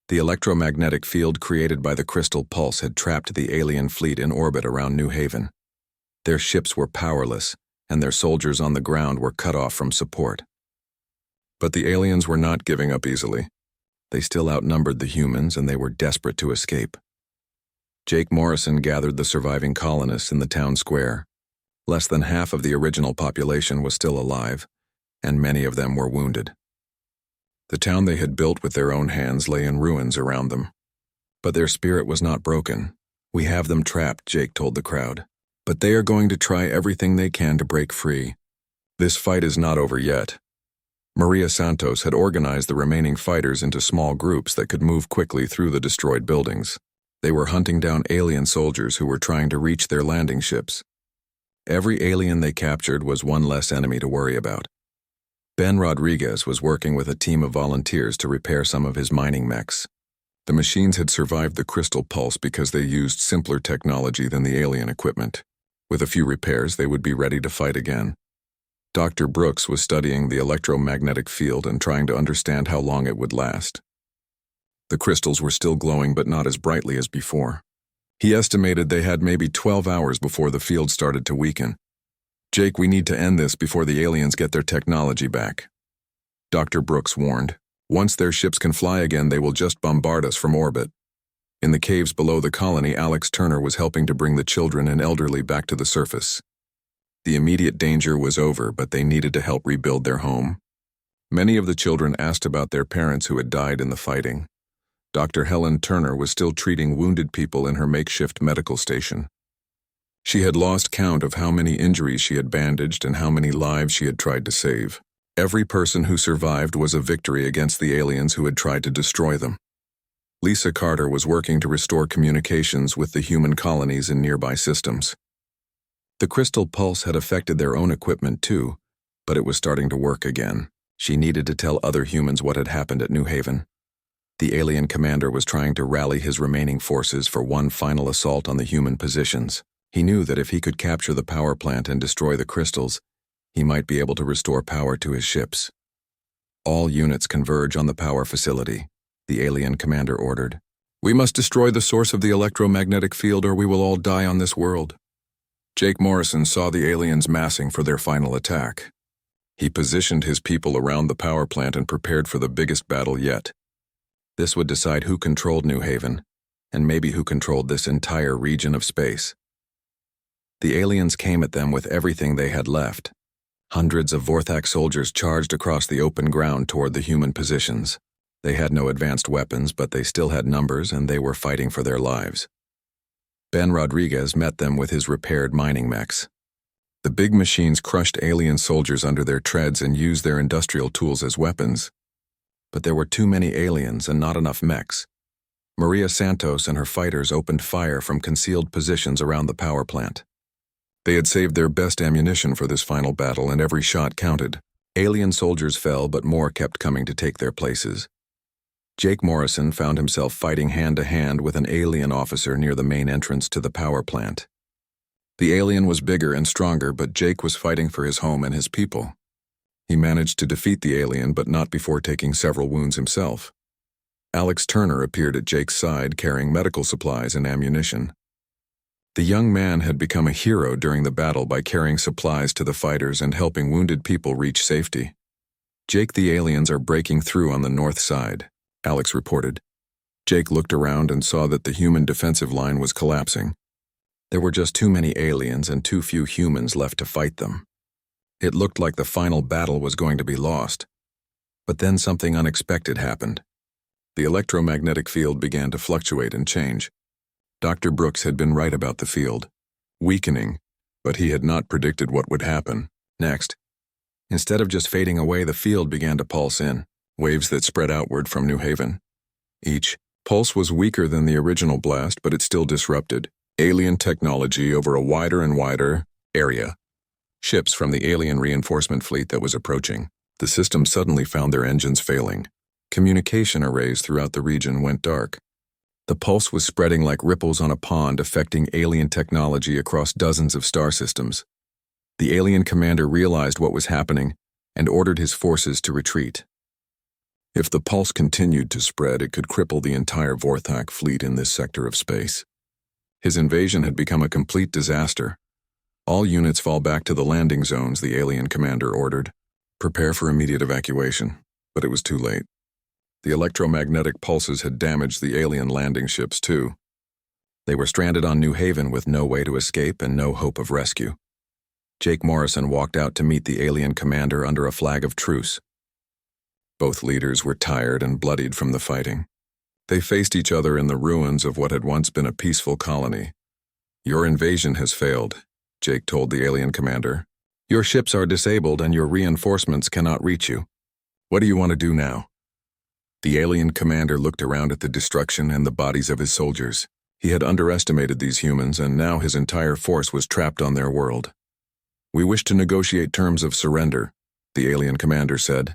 The electromagnetic field created by the crystal pulse had trapped the alien fleet in orbit around New Haven. Their ships were powerless, and their soldiers on the ground were cut off from support. But the aliens were not giving up easily. They still outnumbered the humans, and they were desperate to escape. Jake Morrison gathered the surviving colonists in the town square. Less than half of the original population was still alive, and many of them were wounded. The town they had built with their own hands lay in ruins around them. But their spirit was not broken. "We have them trapped," Jake told the crowd. "But they are going to try everything they can to break free. This fight is not over yet." Maria Santos had organized the remaining fighters into small groups that could move quickly through the destroyed buildings. They were hunting down alien soldiers who were trying to reach their landing ships. Every alien they captured was one less enemy to worry about. Ben Rodriguez was working with a team of volunteers to repair some of his mining mechs. The machines had survived the crystal pulse because they used simpler technology than the alien equipment. With a few repairs, they would be ready to fight again. Dr. Brooks was studying the electromagnetic field and trying to understand how long it would last. The crystals were still glowing, but not as brightly as before. He estimated they had maybe 12 hours before the field started to weaken. "Jake, we need to end this before the aliens get their technology back," Dr. Brooks warned. "Once their ships can fly again, they will just bombard us from orbit." In the caves below the colony, Alex Turner was helping to bring the children and elderly back to the surface. The immediate danger was over, but they needed to help rebuild their home. Many of the children asked about their parents who had died in the fighting. Dr. Helen Turner was still treating wounded people in her makeshift medical station. She had lost count of how many injuries she had bandaged and how many lives she had tried to save. Every person who survived was a victory against the aliens who had tried to destroy them. Lisa Carter was working to restore communications with the human colonies in nearby systems. The crystal pulse had affected their own equipment too, but it was starting to work again. She needed to tell other humans what had happened at New Haven. The alien commander was trying to rally his remaining forces for one final assault on the human positions. He knew that if he could capture the power plant and destroy the crystals, he might be able to restore power to his ships. "All units converge on the power facility," the alien commander ordered. "We must destroy the source of the electromagnetic field or we will all die on this world." Jake Morrison saw the aliens massing for their final attack. He positioned his people around the power plant and prepared for the biggest battle yet. This would decide who controlled New Haven, and maybe who controlled this entire region of space. The aliens came at them with everything they had left. Hundreds of Vorthak soldiers charged across the open ground toward the human positions. They had no advanced weapons, but they still had numbers and they were fighting for their lives. Ben Rodriguez met them with his repaired mining mechs. The big machines crushed alien soldiers under their treads and used their industrial tools as weapons. But there were too many aliens and not enough mechs. Maria Santos and her fighters opened fire from concealed positions around the power plant. They had saved their best ammunition for this final battle, and every shot counted. Alien soldiers fell, but more kept coming to take their places. Jake Morrison found himself fighting hand-to-hand with an alien officer near the main entrance to the power plant. The alien was bigger and stronger, but Jake was fighting for his home and his people. He managed to defeat the alien, but not before taking several wounds himself. Alex Turner appeared at Jake's side carrying medical supplies and ammunition. The young man had become a hero during the battle by carrying supplies to the fighters and helping wounded people reach safety. "Jake, the aliens are breaking through on the north side," Alex reported. Jake looked around and saw that the human defensive line was collapsing. There were just too many aliens and too few humans left to fight them. It looked like the final battle was going to be lost. But then something unexpected happened. The electromagnetic field began to fluctuate and change. Dr. Brooks had been right about the field. Weakening, but he had not predicted what would happen next. Instead of just fading away, the field began to pulse in, waves that spread outward from New Haven. Each pulse was weaker than the original blast, but it still disrupted alien technology over a wider and wider area. Ships from the alien reinforcement fleet that was approaching. The system suddenly found their engines failing. Communication arrays throughout the region went dark. The pulse was spreading like ripples on a pond, affecting alien technology across dozens of star systems. The alien commander realized what was happening and ordered his forces to retreat. If the pulse continued to spread, it could cripple the entire Vorthak fleet in this sector of space. His invasion had become a complete disaster. All units fall back to the landing zones, the alien commander ordered. Prepare for immediate evacuation, but it was too late. The electromagnetic pulses had damaged the alien landing ships too. They were stranded on New Haven with no way to escape and no hope of rescue. Jake Morrison walked out to meet the alien commander under a flag of truce. Both leaders were tired and bloodied from the fighting. They faced each other in the ruins of what had once been a peaceful colony. "Your invasion has failed," Jake told the alien commander. "Your ships are disabled and your reinforcements cannot reach you. What do you want to do now?" The alien commander looked around at the destruction and the bodies of his soldiers. He had underestimated these humans, and now his entire force was trapped on their world. "We wish to negotiate terms of surrender," the alien commander said.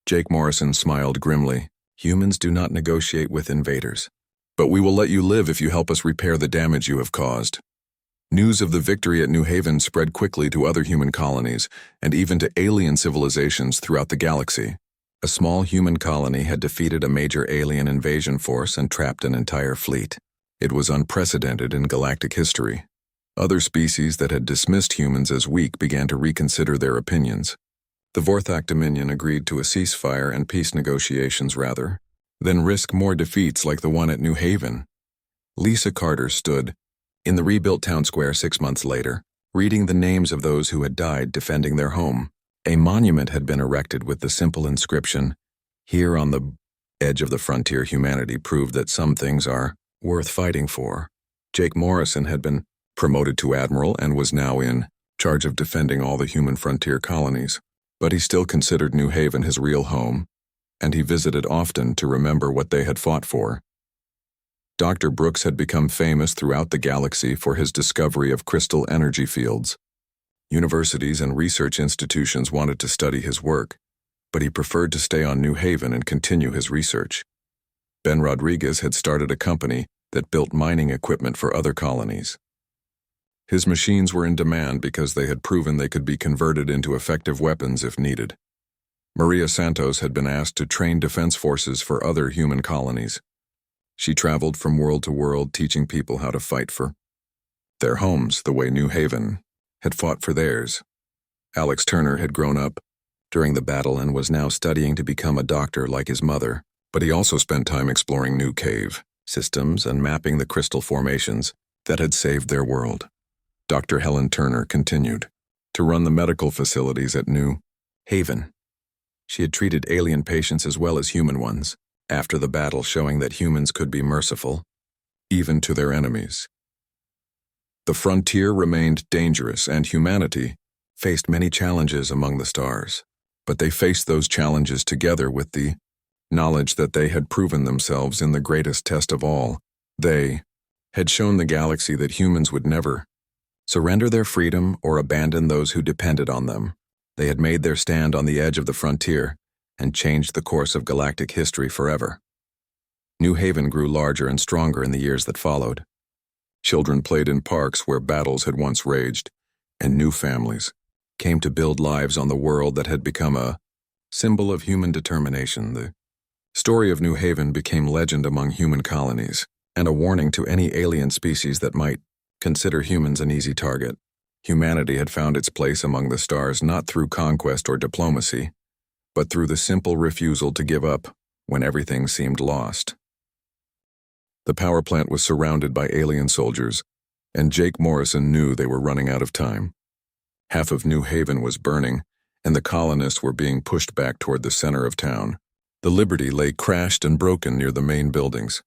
Jake Morrison smiled grimly. "Humans do not negotiate with invaders. But we will let you live if you help us repair the damage you have caused." News of the victory at New Haven spread quickly to other human colonies, and even to alien civilizations throughout the galaxy. A small human colony had defeated a major alien invasion force and trapped an entire fleet. It was unprecedented in galactic history. Other species that had dismissed humans as weak began to reconsider their opinions. The Vorthak Dominion agreed to a ceasefire and peace negotiations rather than risk more defeats like the one at New Haven. Lisa Carter stood in the rebuilt town square 6 months later, reading the names of those who had died defending their home. A monument had been erected with the simple inscription, "Here on the edge of the frontier, humanity proved that some things are worth fighting for." Jake Morrison had been promoted to admiral and was now in charge of defending all the human frontier colonies. But he still considered New Haven his real home, and he visited often to remember what they had fought for. Dr. Brooks had become famous throughout the galaxy for his discovery of crystal energy fields. Universities and research institutions wanted to study his work, but he preferred to stay on New Haven and continue his research. Ben Rodriguez had started a company that built mining equipment for other colonies. His machines were in demand because they had proven they could be converted into effective weapons if needed. Maria Santos had been asked to train defense forces for other human colonies. She traveled from world to world teaching people how to fight for their homes the way New Haven had fought for theirs. Alex Turner had grown up during the battle and was now studying to become a doctor like his mother, but he also spent time exploring new cave systems and mapping the crystal formations that had saved their world. Dr. Helen Turner continued to run the medical facilities at New Haven. She had treated alien patients as well as human ones, after the battle showing that humans could be merciful, even to their enemies. The frontier remained dangerous and humanity faced many challenges among the stars, but they faced those challenges together with the knowledge that they had proven themselves in the greatest test of all. They had shown the galaxy that humans would never surrender their freedom or abandon those who depended on them. They had made their stand on the edge of the frontier and changed the course of galactic history forever. New Haven grew larger and stronger in the years that followed. Children played in parks where battles had once raged, and new families came to build lives on the world that had become a symbol of human determination. The story of New Haven became legend among human colonies, and a warning to any alien species that might consider humans an easy target. Humanity had found its place among the stars not through conquest or diplomacy, but through the simple refusal to give up when everything seemed lost. The power plant was surrounded by alien soldiers, and Jake Morrison knew they were running out of time. Half of New Haven was burning, and the colonists were being pushed back toward the center of town. The Liberty lay crashed and broken near the main buildings.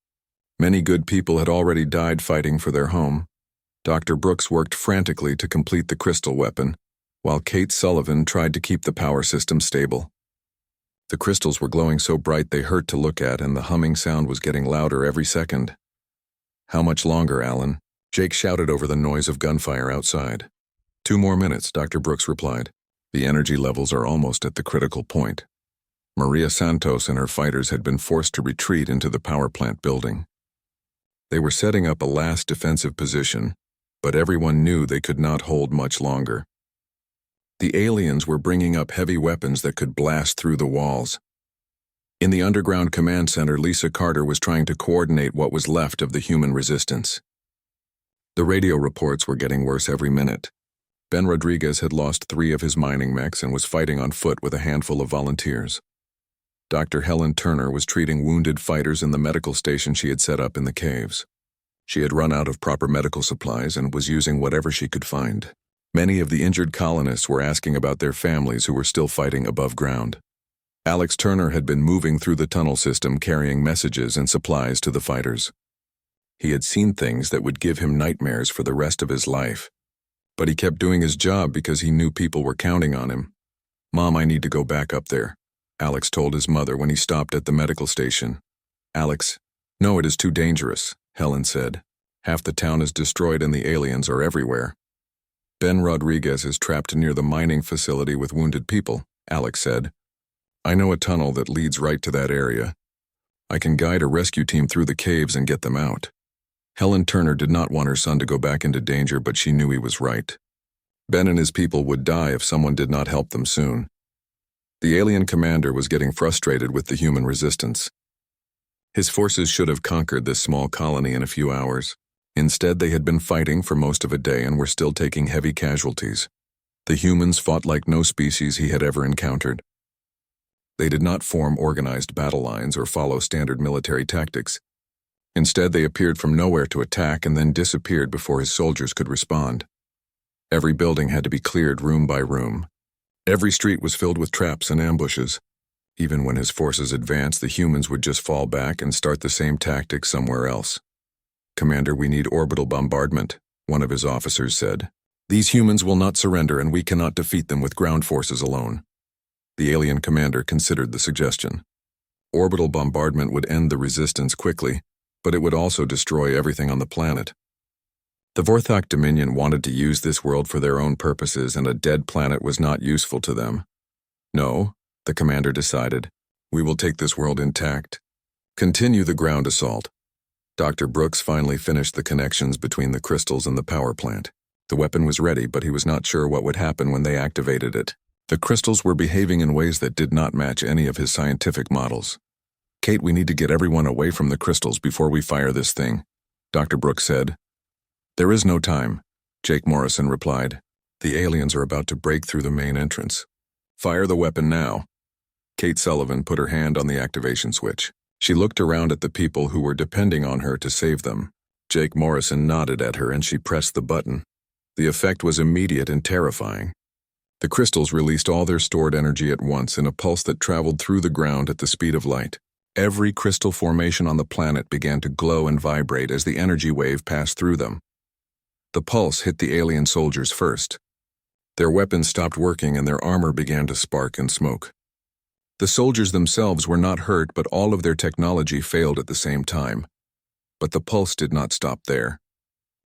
Many good people had already died fighting for their home. Dr. Brooks worked frantically to complete the crystal weapon, while Kate Sullivan tried to keep the power system stable. The crystals were glowing so bright they hurt to look at, and the humming sound was getting louder every second. "How much longer, Alan?" Jake shouted over the noise of gunfire outside. 2 more minutes, Dr. Brooks replied. "The energy levels are almost at the critical point." Maria Santos and her fighters had been forced to retreat into the power plant building. They were setting up a last defensive position, but everyone knew they could not hold much longer. The aliens were bringing up heavy weapons that could blast through the walls. In the underground command center, Lisa Carter was trying to coordinate what was left of the human resistance. The radio reports were getting worse every minute. Ben Rodriguez had lost 3 of his mining mechs and was fighting on foot with a handful of volunteers. Dr. Helen Turner was treating wounded fighters in the medical station she had set up in the caves. She had run out of proper medical supplies and was using whatever she could find. Many of the injured colonists were asking about their families who were still fighting above ground. Alex Turner had been moving through the tunnel system carrying messages and supplies to the fighters. He had seen things that would give him nightmares for the rest of his life. But he kept doing his job because he knew people were counting on him. "Mom, I need to go back up there," Alex told his mother when he stopped at the medical station. "Alex, no, it is too dangerous," Helen said. "Half the town is destroyed and the aliens are everywhere." "Ben Rodriguez is trapped near the mining facility with wounded people," Alex said. "I know a tunnel that leads right to that area. I can guide a rescue team through the caves and get them out." Helen Turner did not want her son to go back into danger, but she knew he was right. Ben and his people would die if someone did not help them soon. The alien commander was getting frustrated with the human resistance. His forces should have conquered this small colony in a few hours. Instead, they had been fighting for most of a day and were still taking heavy casualties. The humans fought like no species he had ever encountered. They did not form organized battle lines or follow standard military tactics. Instead, they appeared from nowhere to attack and then disappeared before his soldiers could respond. Every building had to be cleared room by room. Every street was filled with traps and ambushes. Even when his forces advanced, the humans would just fall back and start the same tactics somewhere else. "Commander, we need orbital bombardment," one of his officers said. "These humans will not surrender and we cannot defeat them with ground forces alone." The alien commander considered the suggestion. Orbital bombardment would end the resistance quickly, but it would also destroy everything on the planet. The Vorthok Dominion wanted to use this world for their own purposes, and a dead planet was not useful to them. "No," the commander decided, "we will take this world intact. Continue the ground assault." Dr. Brooks finally finished the connections between the crystals and the power plant. The weapon was ready, but he was not sure what would happen when they activated it. The crystals were behaving in ways that did not match any of his scientific models. "Kate, we need to get everyone away from the crystals before we fire this thing," Dr. Brooks said. "There is no time," Jake Morrison replied. "The aliens are about to break through the main entrance. Fire the weapon now." Kate Sullivan put her hand on the activation switch. She looked around at the people who were depending on her to save them. Jake Morrison nodded at her and she pressed the button. The effect was immediate and terrifying. The crystals released all their stored energy at once in a pulse that traveled through the ground at the speed of light. Every crystal formation on the planet began to glow and vibrate as the energy wave passed through them. The pulse hit the alien soldiers first. Their weapons stopped working and their armor began to spark and smoke. The soldiers themselves were not hurt, but all of their technology failed at the same time. But the pulse did not stop there.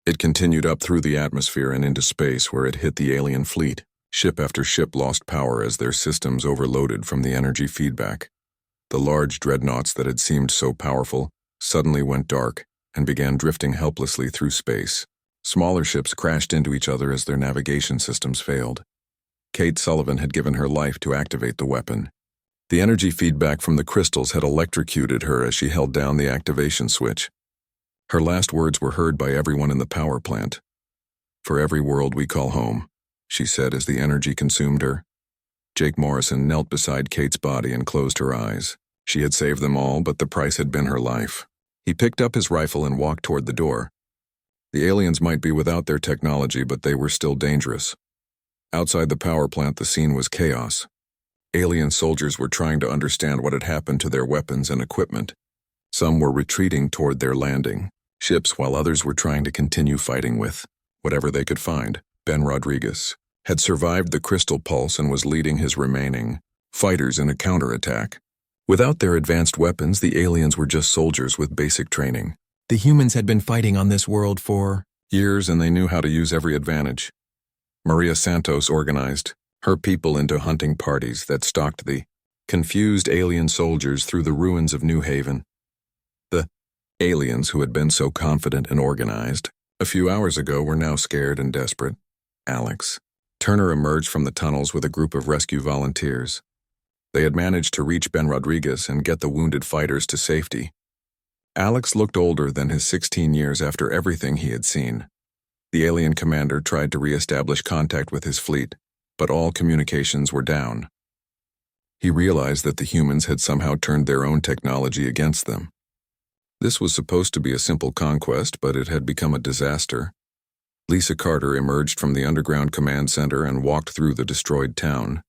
It continued up through the atmosphere and into space, where it hit the alien fleet. Ship after ship lost power as their systems overloaded from the energy feedback. The large dreadnoughts that had seemed so powerful suddenly went dark and began drifting helplessly through space. Smaller ships crashed into each other as their navigation systems failed. Kate Sullivan had given her life to activate the weapon. The energy feedback from the crystals had electrocuted her as she held down the activation switch. Her last words were heard by everyone in the power plant. "For every world we call home," she said as the energy consumed her. Jake Morrison knelt beside Kate's body and closed her eyes. She had saved them all, but the price had been her life. He picked up his rifle and walked toward the door. The aliens might be without their technology, but they were still dangerous. Outside the power plant, the scene was chaos. Alien soldiers were trying to understand what had happened to their weapons and equipment. Some were retreating toward their landing ships, while others were trying to continue fighting with whatever they could find. Ben Rodriguez had survived the crystal pulse and was leading his remaining fighters in a counterattack. Without their advanced weapons, the aliens were just soldiers with basic training. The humans had been fighting on this world for years, and they knew how to use every advantage. Maria Santos organized her people into hunting parties that stalked the confused alien soldiers through the ruins of New Haven. The aliens who had been so confident and organized a few hours ago were now scared and desperate. Alex Turner emerged from the tunnels with a group of rescue volunteers. They had managed to reach Ben Rodriguez and get the wounded fighters to safety. Alex looked older than his 16 years after everything he had seen. The alien commander tried to re-establish contact with his fleet, but all communications were down. He realized that the humans had somehow turned their own technology against them. This was supposed to be a simple conquest, but it had become a disaster. Lisa Carter emerged from the underground command center and walked through the destroyed town.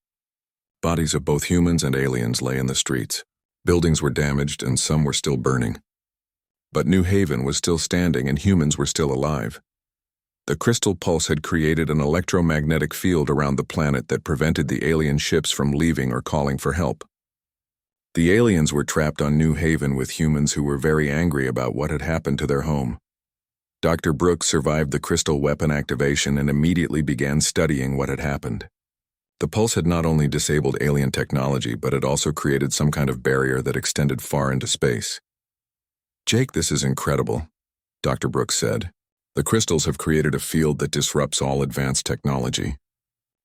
Bodies of both humans and aliens lay in the streets. Buildings were damaged and some were still burning. But New Haven was still standing and humans were still alive. The crystal pulse had created an electromagnetic field around the planet that prevented the alien ships from leaving or calling for help. The aliens were trapped on New Haven with humans who were very angry about what had happened to their home. Dr. Brooks survived the crystal weapon activation and immediately began studying what had happened. The pulse had not only disabled alien technology, but it also created some kind of barrier that extended far into space. "Jake, this is incredible," Dr. Brooks said. "The crystals have created a field that disrupts all advanced technology.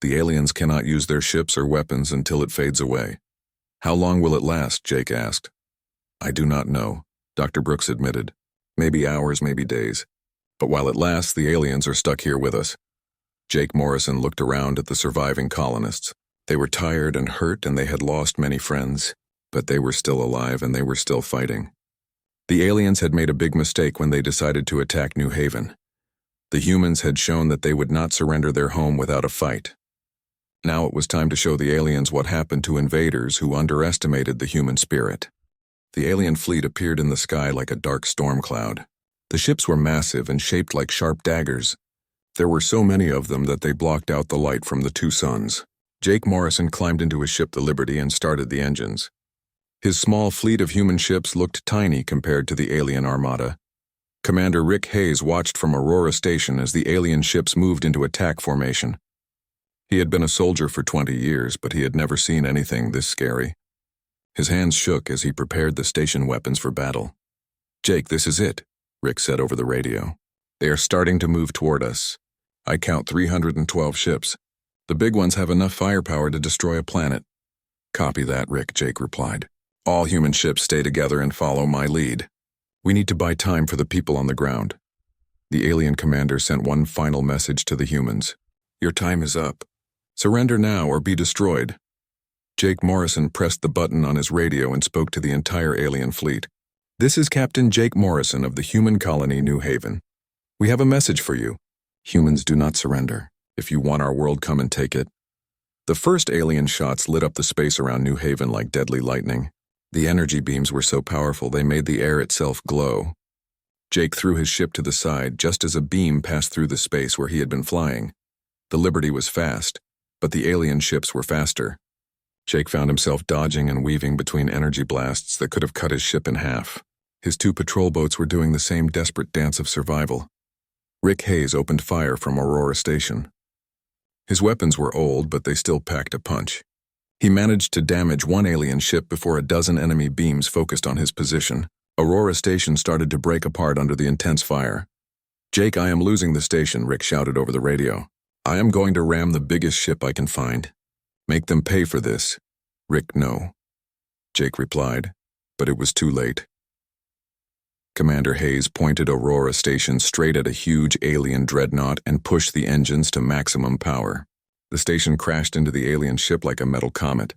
The aliens cannot use their ships or weapons until it fades away." "How long will it last?" Jake asked. "I do not know," Dr. Brooks admitted. "Maybe hours, maybe days. But while it lasts, the aliens are stuck here with us." Jake Morrison looked around at the surviving colonists. They were tired and hurt and they had lost many friends, but they were still alive and they were still fighting. The aliens had made a big mistake when they decided to attack New Haven. The humans had shown that they would not surrender their home without a fight. Now it was time to show the aliens what happened to invaders who underestimated the human spirit. The alien fleet appeared in the sky like a dark storm cloud. The ships were massive and shaped like sharp daggers. There were so many of them that they blocked out the light from the two suns. Jake Morrison climbed into his ship, the Liberty, and started the engines. His small fleet of human ships looked tiny compared to the alien armada. Commander Rick Hayes watched from Aurora Station as the alien ships moved into attack formation. He had been a soldier for 20 years, but he had never seen anything this scary. His hands shook as he prepared the station weapons for battle. "Jake, this is it," Rick said over the radio. "They are starting to move toward us. I count 312 ships. The big ones have enough firepower to destroy a planet." "Copy that, Rick," Jake replied. "All human ships stay together and follow my lead. We need to buy time for the people on the ground." The alien commander sent one final message to the humans. "Your time is up. Surrender now or be destroyed." Jake Morrison pressed the button on his radio and spoke to the entire alien fleet. "This is Captain Jake Morrison of the human colony New Haven. We have a message for you. Humans, do not surrender. If you want our world, come and take it." The first alien shots lit up the space around New Haven like deadly lightning. The energy beams were so powerful they made the air itself glow. Jake threw his ship to the side just as a beam passed through the space where he had been flying. The Liberty was fast, but the alien ships were faster. Jake found himself dodging and weaving between energy blasts that could have cut his ship in half. His two patrol boats were doing the same desperate dance of survival. Rick Hayes opened fire from Aurora Station. His weapons were old, but they still packed a punch. He managed to damage one alien ship before a dozen enemy beams focused on his position. Aurora Station started to break apart under the intense fire. "Jake, I am losing the station," Rick shouted over the radio. "I am going to ram the biggest ship I can find. Make them pay for this." "Rick, no," Jake replied, but it was too late. Commander Hayes pointed Aurora Station straight at a huge alien dreadnought and pushed the engines to maximum power. The station crashed into the alien ship like a metal comet.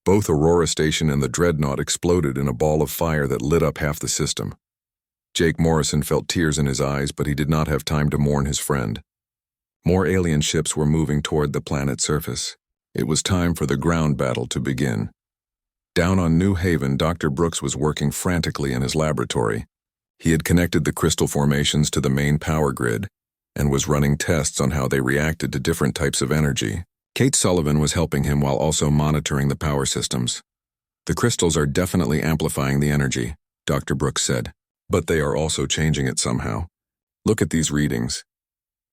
Both Aurora Station and the dreadnought exploded in a ball of fire that lit up half the system. Jake Morrison felt tears in his eyes, but he did not have time to mourn his friend. More alien ships were moving toward the planet's surface. It was time for the ground battle to begin. Down on New Haven, Dr. Brooks was working frantically in his laboratory. He had connected the crystal formations to the main power grid and was running tests on how they reacted to different types of energy. Kate Sullivan was helping him while also monitoring the power systems. "The crystals are definitely amplifying the energy," Dr. Brooks said, "but they are also changing it somehow. Look at these readings."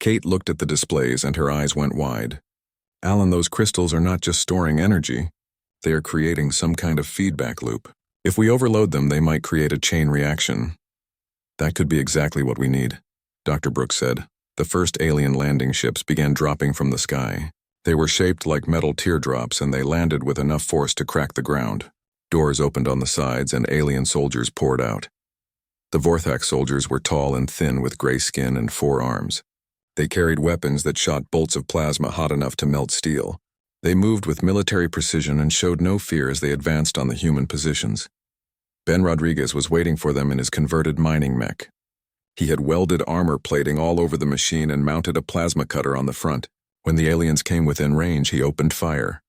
Kate looked at the displays and her eyes went wide. "Alan, those crystals are not just storing energy. They are creating some kind of feedback loop. If we overload them, they might create a chain reaction." "That could be exactly what we need," Dr. Brooks said. The first alien landing ships began dropping from the sky. They were shaped like metal teardrops, and they landed with enough force to crack the ground. Doors opened on the sides, and alien soldiers poured out. The Vorthak soldiers were tall and thin with gray skin and 4 arms. They carried weapons that shot bolts of plasma hot enough to melt steel. They moved with military precision and showed no fear as they advanced on the human positions. Ben Rodriguez was waiting for them in his converted mining mech. He had welded armor plating all over the machine and mounted a plasma cutter on the front. When the aliens came within range, he opened fire.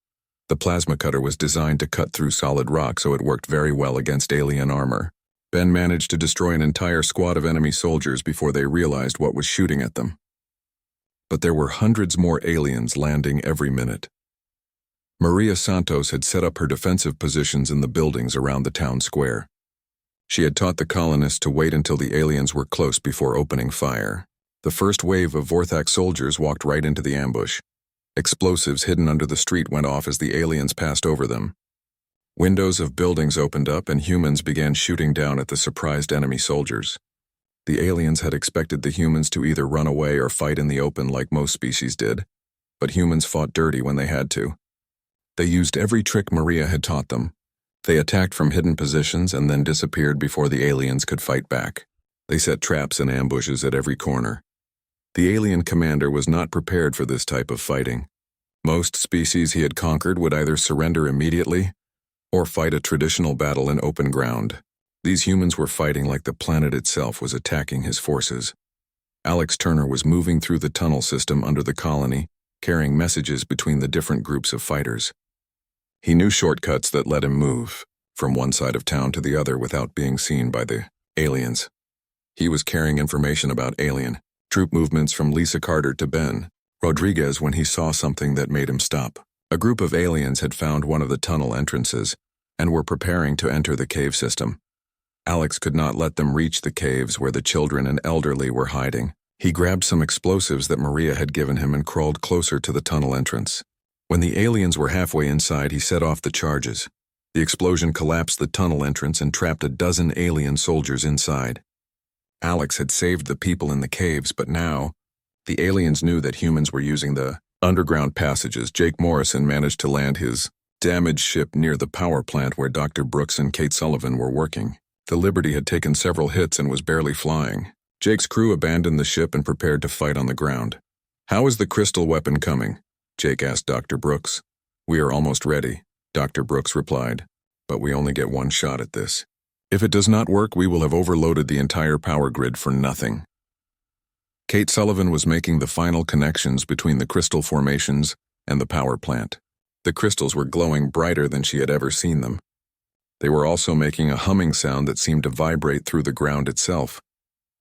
The plasma cutter was designed to cut through solid rock, so it worked very well against alien armor. Ben managed to destroy an entire squad of enemy soldiers before they realized what was shooting at them. But there were hundreds more aliens landing every minute. Maria Santos had set up her defensive positions in the buildings around the town square. She had taught the colonists to wait until the aliens were close before opening fire. The first wave of Vorthak soldiers walked right into the ambush. Explosives hidden under the street went off as the aliens passed over them. Windows of buildings opened up and humans began shooting down at the surprised enemy soldiers. The aliens had expected the humans to either run away or fight in the open like most species did, but humans fought dirty when they had to. They used every trick Maria had taught them. They attacked from hidden positions and then disappeared before the aliens could fight back. They set traps and ambushes at every corner. The alien commander was not prepared for this type of fighting. Most species he had conquered would either surrender immediately or fight a traditional battle in open ground. These humans were fighting like the planet itself was attacking his forces. Alex Turner was moving through the tunnel system under the colony, carrying messages between the different groups of fighters. He knew shortcuts that let him move from one side of town to the other without being seen by the aliens. He was carrying information about alien troop movements from Lisa Carter to Ben Rodriguez when he saw something that made him stop. A group of aliens had found one of the tunnel entrances and were preparing to enter the cave system. Alex could not let them reach the caves where the children and elderly were hiding. He grabbed some explosives that Maria had given him and crawled closer to the tunnel entrance. When the aliens were halfway inside, he set off the charges. The explosion collapsed the tunnel entrance and trapped a dozen alien soldiers inside. Alex had saved the people in the caves, but now the aliens knew that humans were using the underground passages. Jake Morrison managed to land his damaged ship near the power plant where Dr. Brooks and Kate Sullivan were working. The Liberty had taken several hits and was barely flying. Jake's crew abandoned the ship and prepared to fight on the ground. "How is the crystal weapon coming?" Jake asked Dr. Brooks. "We are almost ready," Dr. Brooks replied, "but we only get one shot at this. If it does not work, we will have overloaded the entire power grid for nothing." Kate Sullivan was making the final connections between the crystal formations and the power plant. The crystals were glowing brighter than she had ever seen them. They were also making a humming sound that seemed to vibrate through the ground itself.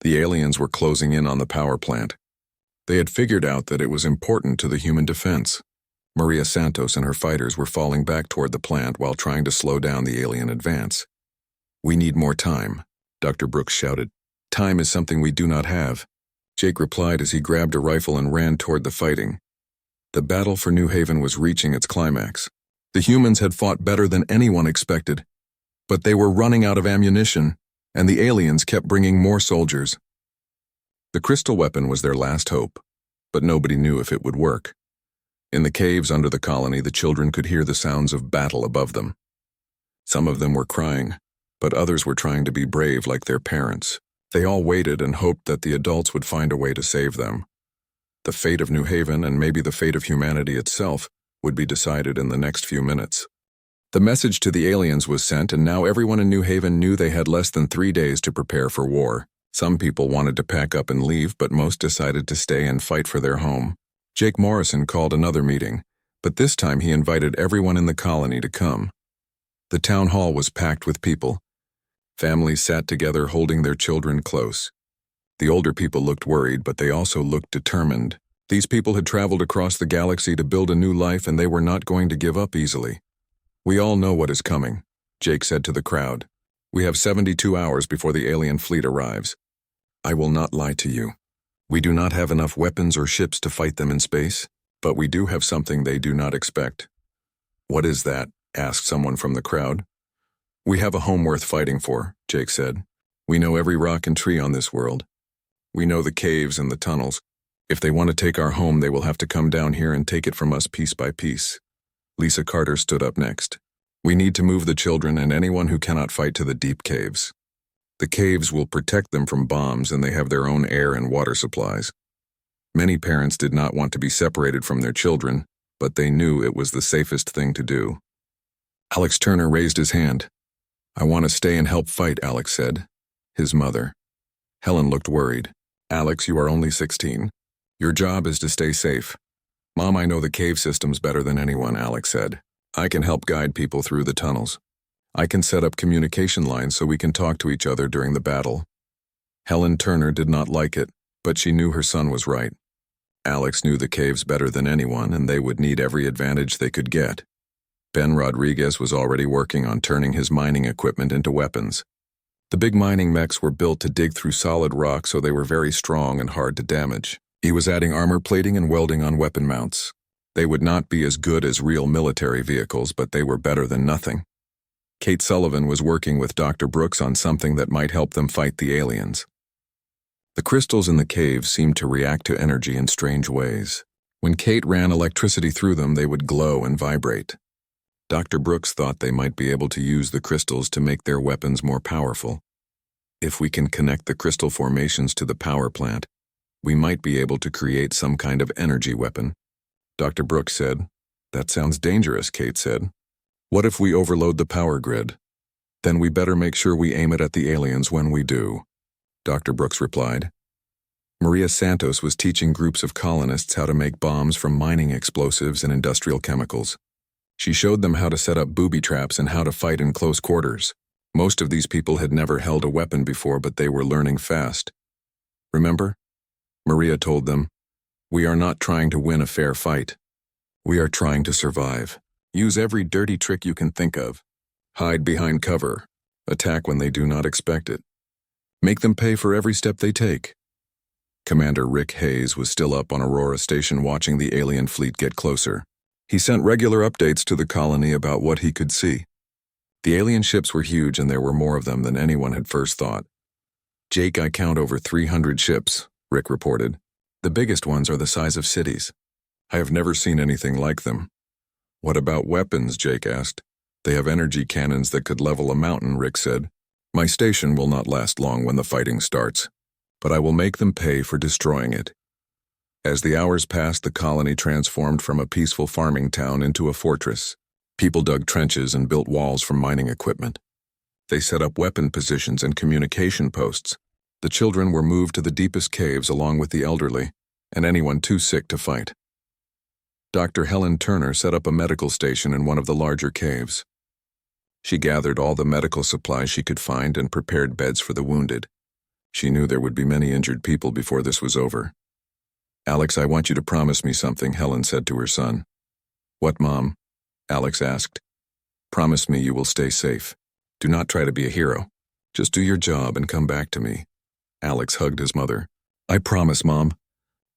The aliens were closing in on the power plant. They had figured out that it was important to the human defense. Maria Santos and her fighters were falling back toward the plant while trying to slow down the alien advance. "We need more time," Dr. Brooks shouted. "Time is something we do not have." Jake replied as he grabbed a rifle and ran toward the fighting. The battle for New Haven was reaching its climax. The humans had fought better than anyone expected, but they were running out of ammunition, and the aliens kept bringing more soldiers. The crystal weapon was their last hope, but nobody knew if it would work. In the caves under the colony, the children could hear the sounds of battle above them. Some of them were crying, but others were trying to be brave like their parents. They all waited and hoped that the adults would find a way to save them. The fate of New Haven, and maybe the fate of humanity itself, would be decided in the next few minutes. The message to the aliens was sent, and now everyone in New Haven knew they had less than 3 days to prepare for war. Some people wanted to pack up and leave, but most decided to stay and fight for their home. Jake Morrison called another meeting, but this time he invited everyone in the colony to come. The town hall was packed with people. Families sat together holding their children close. The older people looked worried, but they also looked determined. These people had traveled across the galaxy to build a new life, and they were not going to give up easily. "We all know what is coming," Jake said to the crowd. "We have 72 hours before the alien fleet arrives. I will not lie to you. We do not have enough weapons or ships to fight them in space, but we do have something they do not expect." "What is that?" asked someone from the crowd. "We have a home worth fighting for," Jake said. "We know every rock and tree on this world. We know the caves and the tunnels. If they want to take our home, they will have to come down here and take it from us piece by piece. Lisa Carter stood up next. We need to move the children and anyone who cannot fight to the deep caves. The caves will protect them from bombs, and they have their own air and water supplies. Many parents did not want to be separated from their children, but they knew it was the safest thing to do. Alex Turner raised his hand. I want to stay and help fight, Alex said. His mother. Helen looked worried. Alex, you are only 16. Your job is to stay safe. Mom, I know the cave systems better than anyone, Alex said. I can help guide people through the tunnels. I can set up communication lines so we can talk to each other during the battle. Helen Turner did not like it, but she knew her son was right. Alex knew the caves better than anyone, and they would need every advantage they could get. Ben Rodriguez was already working on turning his mining equipment into weapons. The big mining mechs were built to dig through solid rock, so they were very strong and hard to damage. He was adding armor plating and welding on weapon mounts. They would not be as good as real military vehicles, but they were better than nothing. Kate Sullivan was working with Dr. Brooks on something that might help them fight the aliens. The crystals in the cave seemed to react to energy in strange ways. When Kate ran electricity through them, they would glow and vibrate. Dr. Brooks thought they might be able to use the crystals to make their weapons more powerful. If we can connect the crystal formations to the power plant, we might be able to create some kind of energy weapon. Dr. Brooks said. That sounds dangerous, Kate said. What if we overload the power grid? Then we better make sure we aim it at the aliens when we do, Dr. Brooks replied. Maria Santos was teaching groups of colonists how to make bombs from mining explosives and industrial chemicals. She showed them how to set up booby traps and how to fight in close quarters. Most of these people had never held a weapon before, but they were learning fast. Remember? Maria told them, we are not trying to win a fair fight. We are trying to survive. Use every dirty trick you can think of. Hide behind cover. Attack when they do not expect it. Make them pay for every step they take. Commander Rick Hayes was still up on Aurora Station watching the alien fleet get closer. He sent regular updates to the colony about what he could see. The alien ships were huge, and there were more of them than anyone had first thought. Jake, I count over 300 ships, Rick reported. The biggest ones are the size of cities. I have never seen anything like them. What about weapons, Jake asked. They have energy cannons that could level a mountain, Rick said. My station will not last long when the fighting starts, but I will make them pay for destroying it. As the hours passed, the colony transformed from a peaceful farming town into a fortress. People dug trenches and built walls from mining equipment. They set up weapon positions and communication posts. The children were moved to the deepest caves along with the elderly, and anyone too sick to fight. Dr. Helen Turner set up a medical station in one of the larger caves. She gathered all the medical supplies she could find and prepared beds for the wounded. She knew there would be many injured people before this was over. Alex, I want you to promise me something, Helen said to her son. What, Mom? Alex asked. Promise me you will stay safe. Do not try to be a hero. Just do your job and come back to me. Alex hugged his mother. I promise, Mom.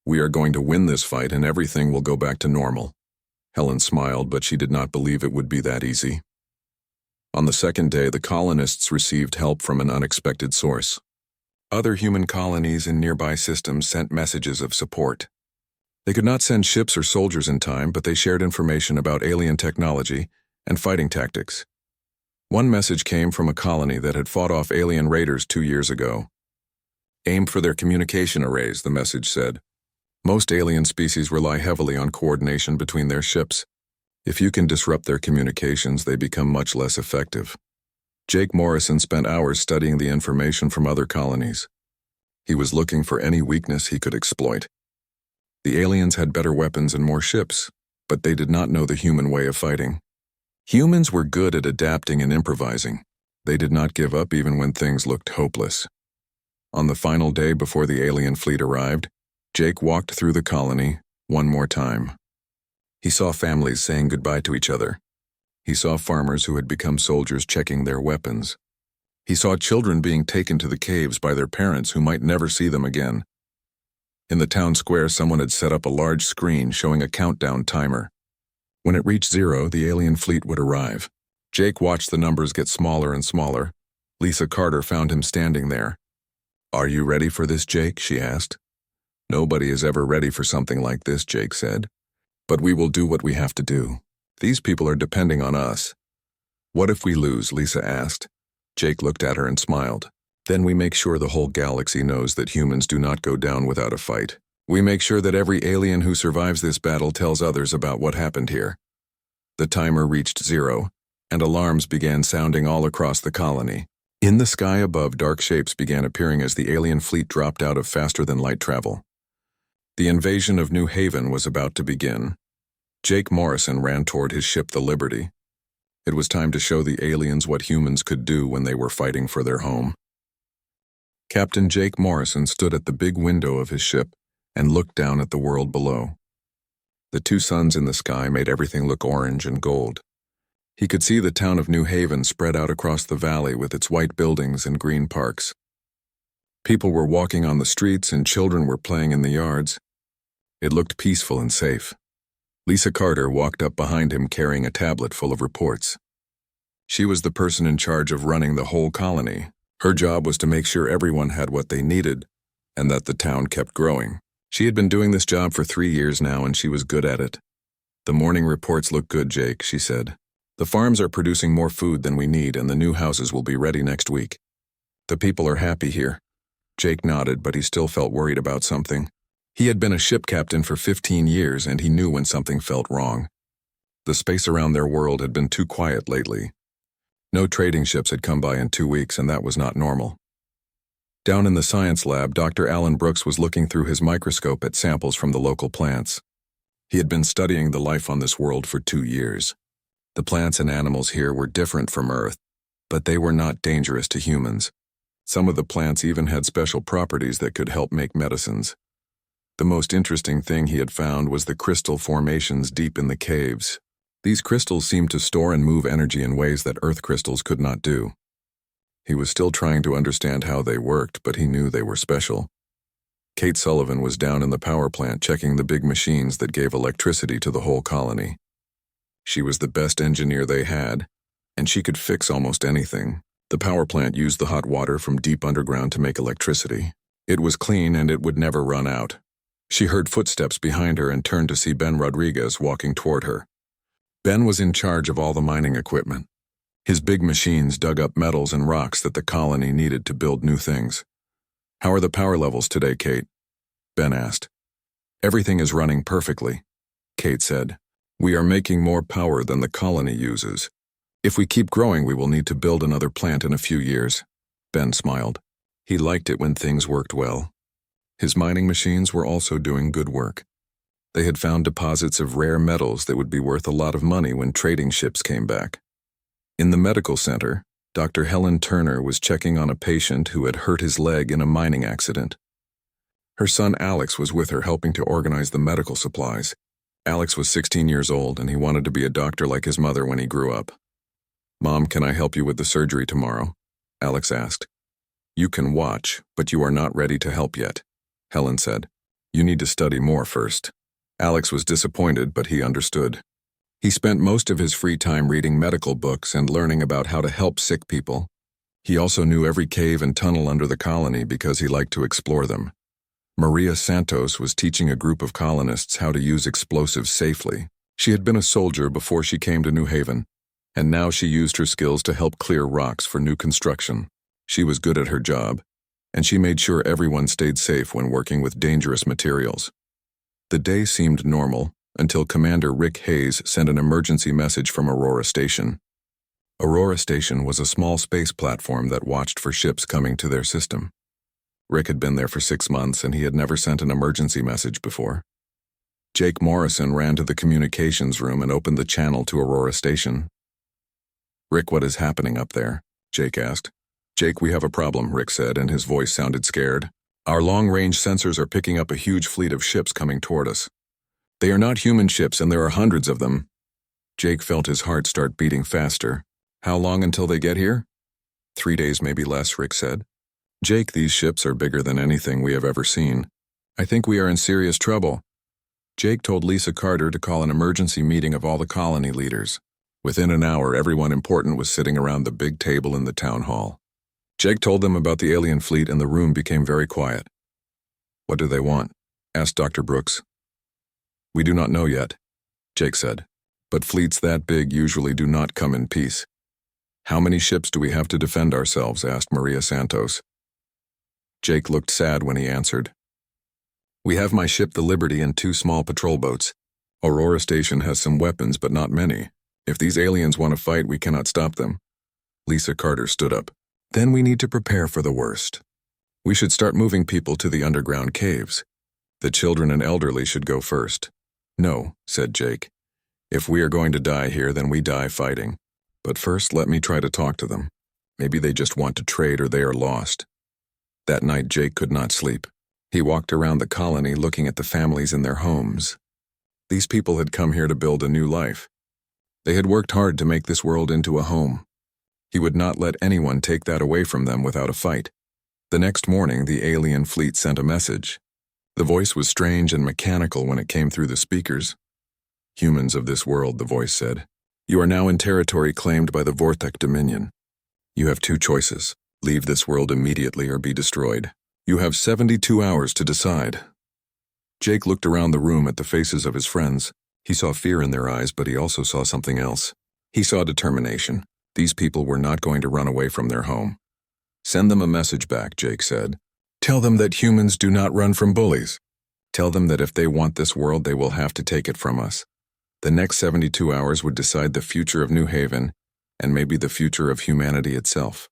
We are going to win this fight and everything will go back to normal. Helen smiled, but she did not believe it would be that easy. On the second day, the colonists received help from an unexpected source. Other human colonies in nearby systems sent messages of support. They could not send ships or soldiers in time, but they shared information about alien technology and fighting tactics. One message came from a colony that had fought off alien raiders 2 years ago. Aim for their communication arrays, the message said. Most alien species rely heavily on coordination between their ships. If you can disrupt their communications, they become much less effective. Jake Morrison spent hours studying the information from other colonies. He was looking for any weakness he could exploit. The aliens had better weapons and more ships, but they did not know the human way of fighting. Humans were good at adapting and improvising. They did not give up even when things looked hopeless. On the final day before the alien fleet arrived, Jake walked through the colony one more time. He saw families saying goodbye to each other. He saw farmers who had become soldiers checking their weapons. He saw children being taken to the caves by their parents who might never see them again. In the town square, someone had set up a large screen showing a countdown timer. When it reached 0, the alien fleet would arrive. Jake watched the numbers get smaller and smaller. Lisa Carter found him standing there. Are you ready for this, Jake? She asked. Nobody is ever ready for something like this, Jake said. But we will do what we have to do. These people are depending on us. What if we lose? Lisa asked. Jake looked at her and smiled. Then we make sure the whole galaxy knows that humans do not go down without a fight. We make sure that every alien who survives this battle tells others about what happened here. The timer reached 0, and alarms began sounding all across the colony. In the sky above, dark shapes began appearing as the alien fleet dropped out of faster-than-light travel. The invasion of New Haven was about to begin. Jake Morrison ran toward his ship, the Liberty. It was time to show the aliens what humans could do when they were fighting for their home. Captain Jake Morrison stood at the big window of his ship and looked down at the world below. The two suns in the sky made everything look orange and gold. He could see the town of New Haven spread out across the valley with its white buildings and green parks. People were walking on the streets and children were playing in the yards. It looked peaceful and safe. Lisa Carter walked up behind him carrying a tablet full of reports. She was the person in charge of running the whole colony. Her job was to make sure everyone had what they needed and that the town kept growing. She had been doing this job for 3 years now and she was good at it. The morning reports look good, Jake, she said. The farms are producing more food than we need and the new houses will be ready next week. The people are happy here. Jake nodded, but he still felt worried about something. He had been a ship captain for 15 years and he knew when something felt wrong. The space around their world had been too quiet lately. No trading ships had come by in 2 weeks and that was not normal. Down in the science lab, Dr. Alan Brooks was looking through his microscope at samples from the local plants. He had been studying the life on this world for 2 years. The plants and animals here were different from Earth, but they were not dangerous to humans. Some of the plants even had special properties that could help make medicines. The most interesting thing he had found was the crystal formations deep in the caves. These crystals seemed to store and move energy in ways that Earth crystals could not do. He was still trying to understand how they worked, but he knew they were special. Kate Sullivan was down in the power plant checking the big machines that gave electricity to the whole colony. She was the best engineer they had, and she could fix almost anything. The power plant used the hot water from deep underground to make electricity. It was clean and it would never run out. She heard footsteps behind her and turned to see Ben Rodriguez walking toward her. Ben was in charge of all the mining equipment. His big machines dug up metals and rocks that the colony needed to build new things. "How are the power levels today, Kate?" Ben asked. "Everything is running perfectly," Kate said. "We are making more power than the colony uses. If we keep growing, we will need to build another plant in a few years." Ben smiled. He liked it when things worked well. His mining machines were also doing good work. They had found deposits of rare metals that would be worth a lot of money when trading ships came back. In the medical center, Dr. Helen Turner was checking on a patient who had hurt his leg in a mining accident. Her son Alex was with her helping to organize the medical supplies. Alex was 16 years old and he wanted to be a doctor like his mother when he grew up. "Mom, can I help you with the surgery tomorrow?" Alex asked. "You can watch, but you are not ready to help yet," Helen said. "You need to study more first." Alex was disappointed, but he understood. He spent most of his free time reading medical books and learning about how to help sick people. He also knew every cave and tunnel under the colony because he liked to explore them. Maria Santos was teaching a group of colonists how to use explosives safely. She had been a soldier before she came to New Haven, and now she used her skills to help clear rocks for new construction. She was good at her job, and she made sure everyone stayed safe when working with dangerous materials. The day seemed normal until Commander Rick Hayes sent an emergency message from Aurora Station. Aurora Station was a small space platform that watched for ships coming to their system. Rick had been there for 6 months and he had never sent an emergency message before. Jake Morrison ran to the communications room and opened the channel to Aurora Station. "Rick, what is happening up there?" Jake asked. "Jake, we have a problem," Rick said, and his voice sounded scared. "Our long-range sensors are picking up a huge fleet of ships coming toward us. They are not human ships and there are hundreds of them." Jake felt his heart start beating faster. "How long until they get here?" 3 days, maybe less, Rick said. "Jake, these ships are bigger than anything we have ever seen. I think we are in serious trouble." Jake told Lisa Carter to call an emergency meeting of all the colony leaders. Within an hour, everyone important was sitting around the big table in the town hall. Jake told them about the alien fleet and the room became very quiet. "What do they want?" asked Dr. Brooks. We do not know yet, Jake said. But fleets that big usually do not come in peace. How many ships do we have to defend ourselves? Asked Maria Santos. Jake looked sad when he answered. We have my ship the Liberty and 2 small patrol boats. Aurora Station has some weapons, but not many. If these aliens want to fight, we cannot stop them. Lisa Carter stood up. Then we need to prepare for the worst. We should start moving people to the underground caves. The children and elderly should go first. No, said Jake. If we are going to die here, then we die fighting. But first, let me try to talk to them. Maybe they just want to trade or they are lost. That night, Jake could not sleep. He walked around the colony looking at the families in their homes. These people had come here to build a new life. They had worked hard to make this world into a home. He would not let anyone take that away from them without a fight. The next morning, the alien fleet sent a message. The voice was strange and mechanical when it came through the speakers. Humans of this world, the voice said. You are now in territory claimed by the Vortec Dominion. You have 2 choices. Leave this world immediately or be destroyed. You have 72 hours to decide. Jake looked around the room at the faces of his friends. He saw fear in their eyes, but he also saw something else. He saw determination. These people were not going to run away from their home. Send them a message back, Jake said. Tell them that humans do not run from bullies. Tell them that if they want this world, they will have to take it from us. The next 72 hours would decide the future of New Haven, and maybe the future of humanity itself.